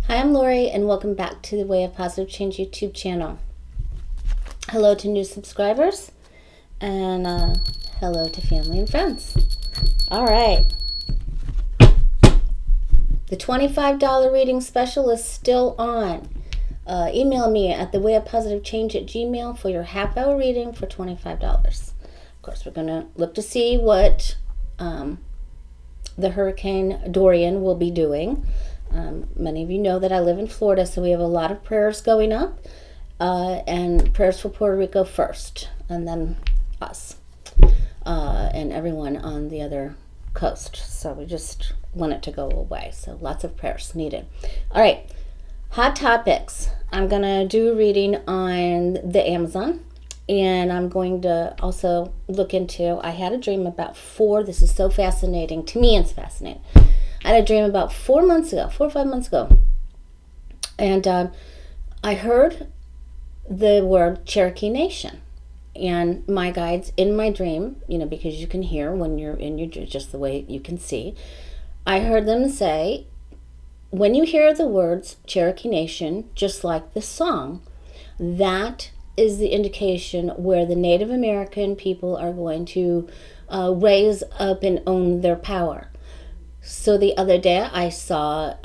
Hi, I'm Lori, and welcome back to the Way of Positive Change YouTube channel. Hello to new subscribers, and hello to family and friends. All right. The $25 reading special is still on. Email me at thewayofpositivechange@gmail for your half-hour reading for $25. Of course, we're going to look to see what the Hurricane Dorian will be doing. Many of you know that I live in Florida, so we have a lot of prayers going up, and prayers for Puerto Rico first, and then us, and everyone on the other coast. So we just want it to go away. So lots of prayers needed. All right, hot topics. I'm going to do a reading on the Amazon, and I'm going to also look into, I had a dream about this is so fascinating. To me, it's fascinating. I had a dream about 4 or 5 months ago, and I heard the word Cherokee Nation, and my guides in my dream, because you can hear when you're in your dream, just the way you can see, I heard them say, when you hear the words Cherokee Nation, just like this song, that is the indication where the Native American people are going to raise up and own their power. So the other day I saw,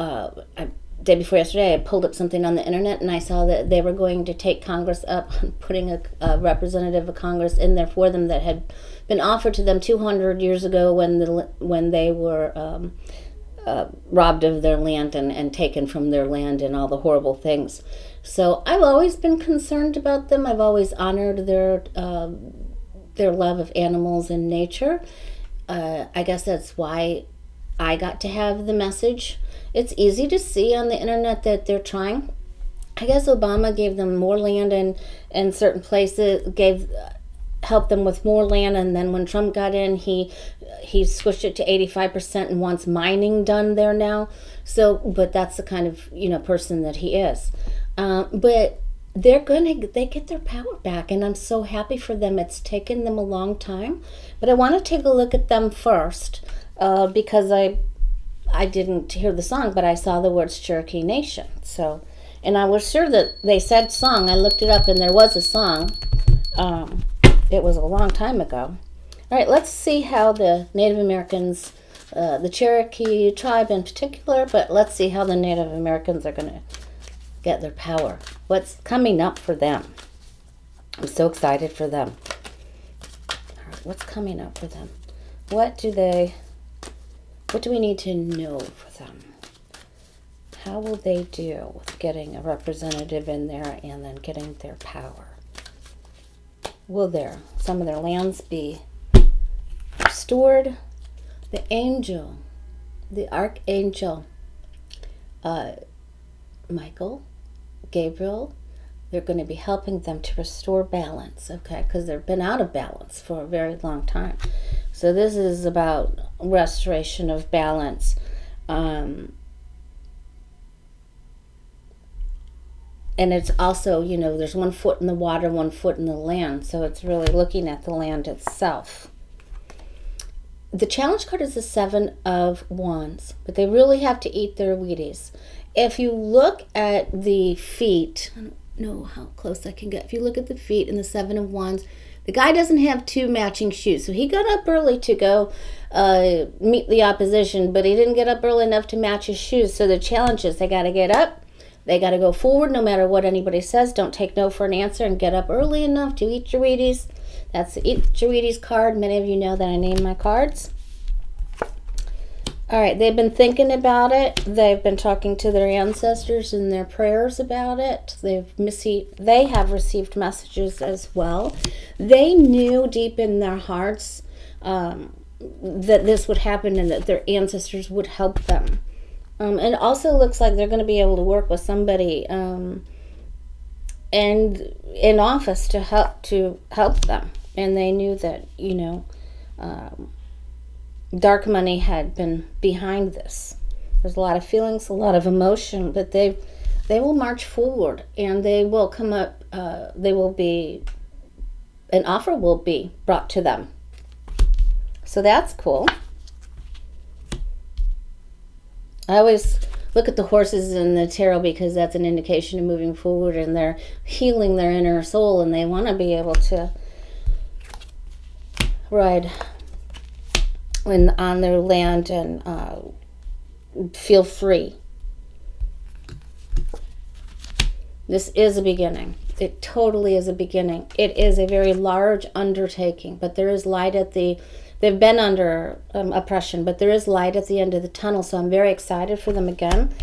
day before yesterday, I pulled up something on the internet, and I saw that they were going to take Congress up, putting a representative of Congress in there for them that had been offered to them 200 years ago when they were robbed of their land and taken from their land and all the horrible things. So I've always been concerned about them. I've always honored their love of animals and nature. I guess that's why I got to have the message. It's easy to see on the internet that they're trying. I guess Obama gave them more land in certain places, helped them with more land, and then when Trump got in, he switched it to 85% and wants mining done there now. So, but that's the kind of person that he is. But they get their power back, and I'm so happy for them. It's taken them a long time, but I want to take a look at them first. Because I didn't hear the song, but I saw the words Cherokee Nation. So, and I was sure that they said song. I looked it up, and there was a song. It was a long time ago. All right, let's see how the Native Americans, the Cherokee tribe in particular, but let's see how the Native Americans are going to get their power. What's coming up for them? I'm so excited for them. All right, what's coming up for them? What do we need to know for them? How will they deal with getting a representative in there and then getting their power? Will some of their lands be restored? The angel, the archangel, Michael, Gabriel, they're going to be helping them to restore balance, okay? Because they've been out of balance for a very long time. So this is about restoration of balance. And it's also, there's 1 foot in the water, 1 foot in the land. So it's really looking at the land itself. The challenge card is the 7 of Wands, but they really have to eat their Wheaties. If you look at the feet, I don't know how close I can get. If you look at the feet in the 7 of Wands, the guy doesn't have 2 matching shoes, so he got up early to go meet the opposition, but he didn't get up early enough to match his shoes. So the challenge is they got to get up, they got to go forward no matter what anybody says. Don't take no for an answer, and get up early enough to eat your Wheaties. That's the Eat Your Wheaties card. Many of you know that I name my cards. All right, they've been thinking about it. They've been talking to their ancestors in their prayers about it. They have received messages as well. They knew deep in their hearts that this would happen and that their ancestors would help them. And it also looks like they're going to be able to work with somebody and in office to help them. And they knew that, dark money had been behind this. There's a lot of feelings, a lot of emotion, but they will march forward, and they will come up. An offer will be brought to them. So that's cool. I always look at the horses in the tarot because that's an indication of moving forward, and they're healing their inner soul, and they want to be able to ride on their land and feel free. This is a beginning. It totally is a beginning. It is a very large undertaking, but there is light at the... They've been under oppression, but there is light at the end of the tunnel, so I'm very excited for them again.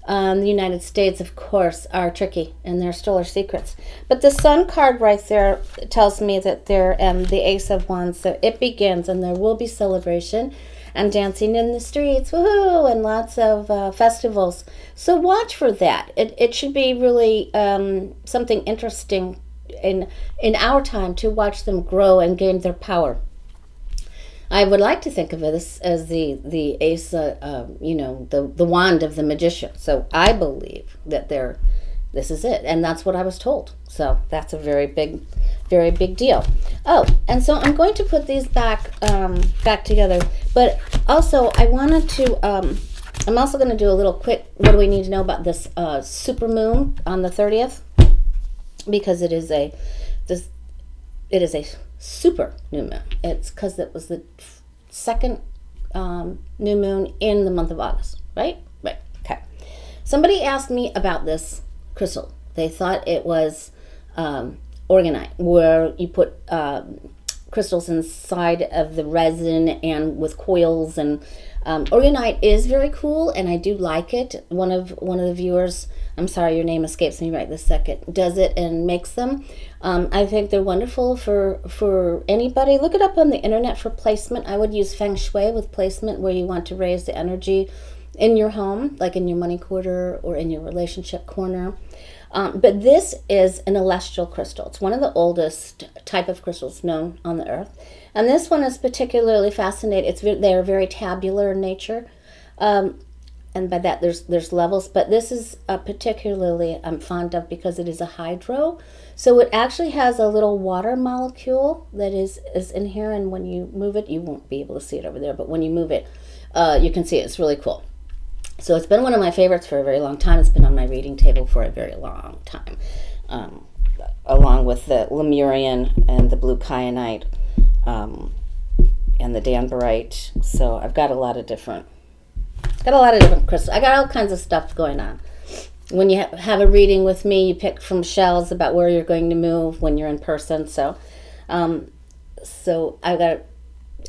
The United States, of course, are tricky, and there still are secrets. But the Sun card right there tells me that they're the Ace of Wands, so it begins, and there will be celebration and dancing in the streets, woohoo, and lots of festivals. So watch for that. It should be really something interesting in our time to watch them grow and gain their power. I would like to think of this as the ace, the wand of the magician. So I believe that this is it, and that's what I was told. So that's a very big deal. Oh, and so I'm going to put these back together. But also, I wanted to. I'm also going to do a little quick. What do we need to know about this super moon on the 30th? Because it is a super new moon. It's because it was the second new moon in the month of August, right? Right. Okay. Somebody asked me about this crystal. They thought it was organite, where you put crystals inside of the resin and with coils. And organite is very cool, and I do like it. One of the viewers, I'm sorry, your name escapes me right this second, does it and makes them. I think they're wonderful for anybody. Look it up on the internet for placement. I would use Feng Shui with placement, where you want to raise the energy in your home, like in your money quarter or in your relationship corner. But this is an celestial crystal. It's one of the oldest type of crystals known on the earth. And this one is particularly fascinating. They're very tabular in nature. And by that there's levels, but this is particularly I'm fond of because it is a hydro. So it actually has a little water molecule that is in here, and when you move it, you won't be able to see it over there, but when you move it, you can see it. It's really cool. So it's been one of my favorites for a very long time. It's been on my reading table for a very long time, along with the Lemurian and the blue kyanite and the danbarite. So I've got a lot of different crystals. I got all kinds of stuff going on. When you have a reading with me, you pick from shells about where you're going to move when you're in person. So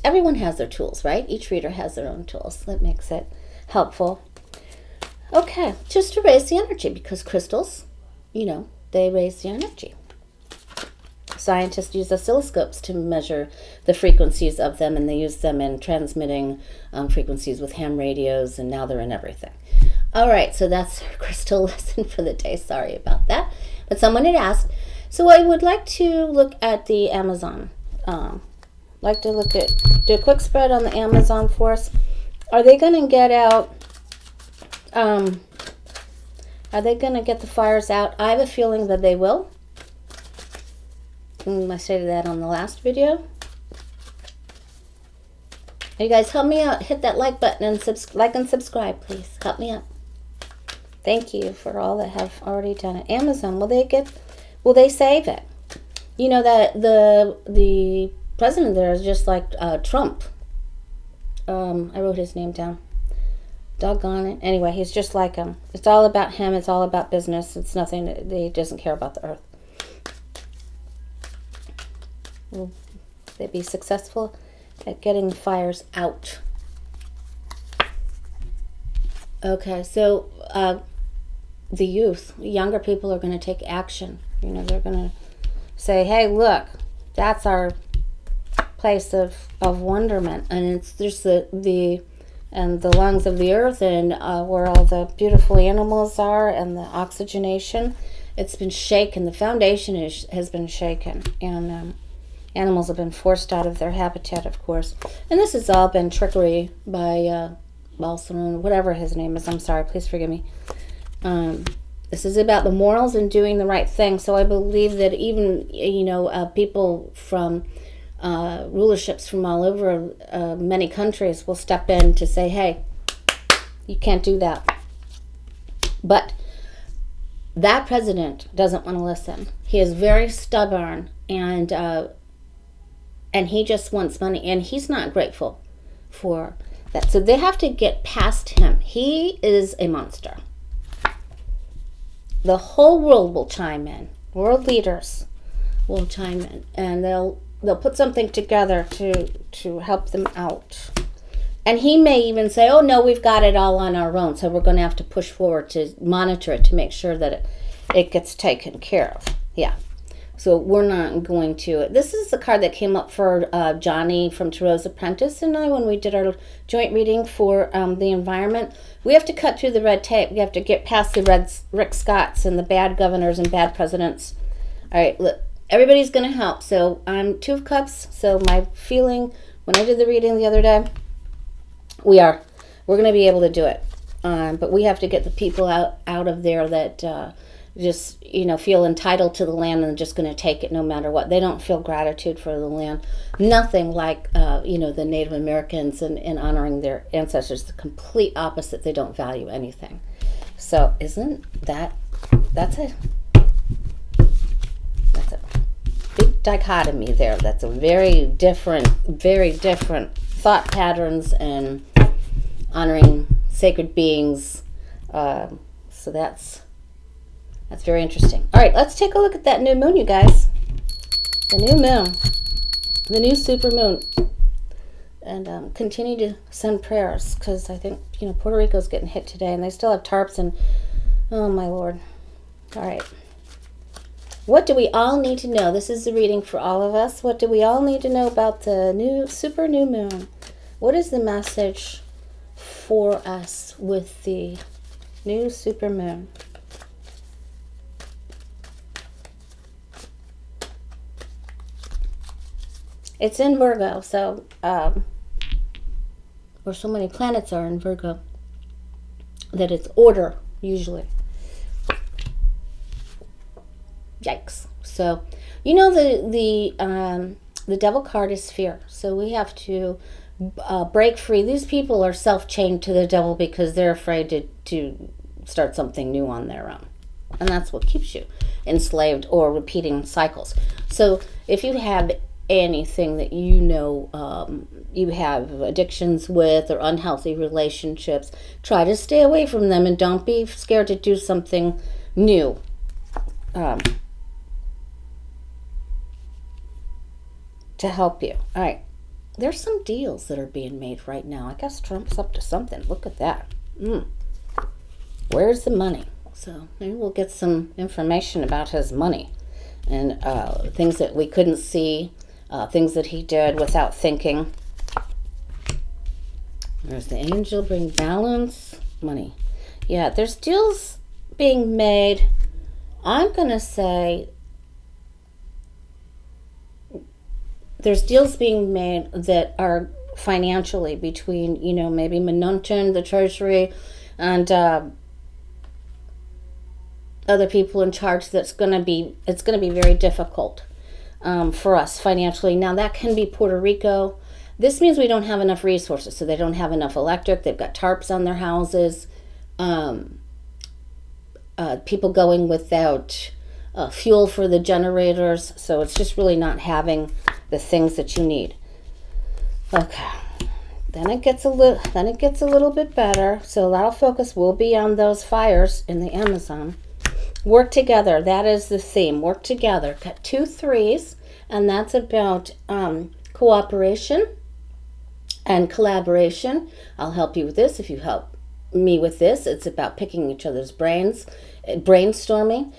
everyone has their tools, right? Each reader has their own tools. That makes it helpful. Okay, just to raise the energy, because crystals, they raise the energy. Scientists use oscilloscopes to measure the frequencies of them, and they use them in transmitting frequencies with ham radios, and now they're in everything. All right, so that's our crystal lesson for the day. Sorry about that. But someone had asked. So I would like to look at the Amazon. Do a quick spread on the Amazon for us. Are they going to get out... are they going to get the fires out? I have a feeling that they will. I stated that on the last video. You guys help me out. Hit that like button and like and subscribe, please. Help me out. Thank you for all that have already done it. Amazon, will they save it? You know that the president there is just like Trump. I wrote his name down. Doggone it. Anyway, he's just like him. It's all about him. It's all about business. It's nothing. He doesn't care about the earth. Will they be successful at getting the fires out? Okay, so the youth, younger people are going to take action. They're going to say, hey, look, that's our place of wonderment. And it's just the lungs of the earth, and where all the beautiful animals are, and the oxygenation. It's been shaken. The foundation has been shaken. And animals have been forced out of their habitat, of course. And this has all been trickery by Bolsonaro, whatever his name is. I'm sorry, please forgive me. This is about the morals and doing the right thing. So I believe that even, people from rulerships from all over many countries will step in to say, hey, you can't do that. But that president doesn't want to listen. He is very stubborn, and he just wants money, and he's not grateful for that. So they have to get past him. He is a monster. The whole world will chime in. World leaders will chime in, and they'll put something together to help them out. And he may even say, oh, no, we've got it all on our own, so we're going to have to push forward to monitor it to make sure that it gets taken care of. Yeah. So we're not going to. This is the card that came up for Johnny from Tarot's Apprentice and I when we did our joint reading for the environment. We have to cut through the red tape. We have to get past the Rick Scotts and the bad governors and bad presidents. All right, look, everybody's going to help. So I'm Two of Cups. So my feeling when I did the reading the other day, we're going to be able to do it. But we have to get the people out of there that just, feel entitled to the land and just going to take it no matter what. They don't feel gratitude for the land. Nothing like, the Native Americans and honoring their ancestors. The complete opposite. They don't value anything. So isn't that's a big dichotomy there. That's a very different thought patterns and honoring sacred beings. So that's very interesting. All right, let's take a look at that new moon, you guys. The new moon. The new super moon. And continue to send prayers because I think, Puerto Rico's getting hit today and they still have tarps and, oh, my Lord. All right. What do we all need to know? This is the reading for all of us. What do we all need to know about the super new moon? What is the message for us with the new super moon? It's in Virgo, so, or so many planets are in Virgo, that it's order, usually. Yikes. So, the devil card is fear. So we have to break free. These people are self-chained to the devil because they're afraid to start something new on their own. And that's what keeps you enslaved or repeating cycles. So if you have anything that you have addictions with or unhealthy relationships, try to stay away from them and don't be scared to do something new. To help you. All right. There's some deals that are being made right now. I guess Trump's up to something. Look at that. Where's the money? So maybe we'll get some information about his money and things that we couldn't see, things that he did without thinking. There's the angel, bring balance, money. Yeah, there's deals being made. I'm going to say there's deals being made that are financially between, maybe Mnuchin, the Treasury, and other people in charge. It's going to be very difficult for us financially. Now that can be Puerto Rico. This means we don't have enough resources, so they don't have enough electric. They've got tarps on their houses. People going without fuel for the generators, so it's just really not having the things that you need. Okay, then it gets a little bit better. So a lot of focus will be on those fires in the Amazon. Work together. That is the theme. Work together. Got 2 3s, and that's about cooperation and collaboration. I'll help you with this if you help me with this. It's about picking each other's brains, brainstorming.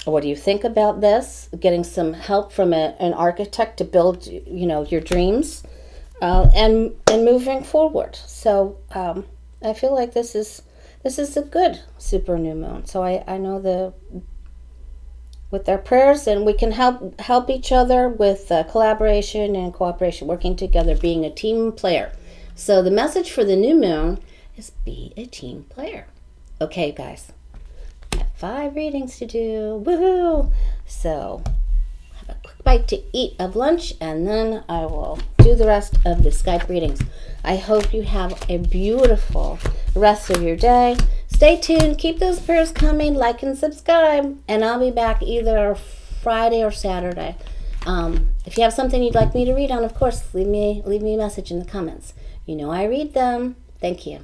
What do you think about this? Getting some help from an architect to build, your dreams, and moving forward. So I feel like this is a good super new moon. So I know with our prayers, and we can help each other with collaboration and cooperation, working together, being a team player. So the message for the new moon is be a team player. Okay, guys. 5 readings to do. Woohoo! So have a quick bite to eat of lunch, and then I will do the rest of the Skype readings. I hope you have a beautiful rest of your day. stay tuned. Keep those prayers coming. Like and subscribe. And I'll be back either Friday or Saturday. If you have something you'd like me to read on, of course, leave me a message in the comments. You know I read them. Thank you.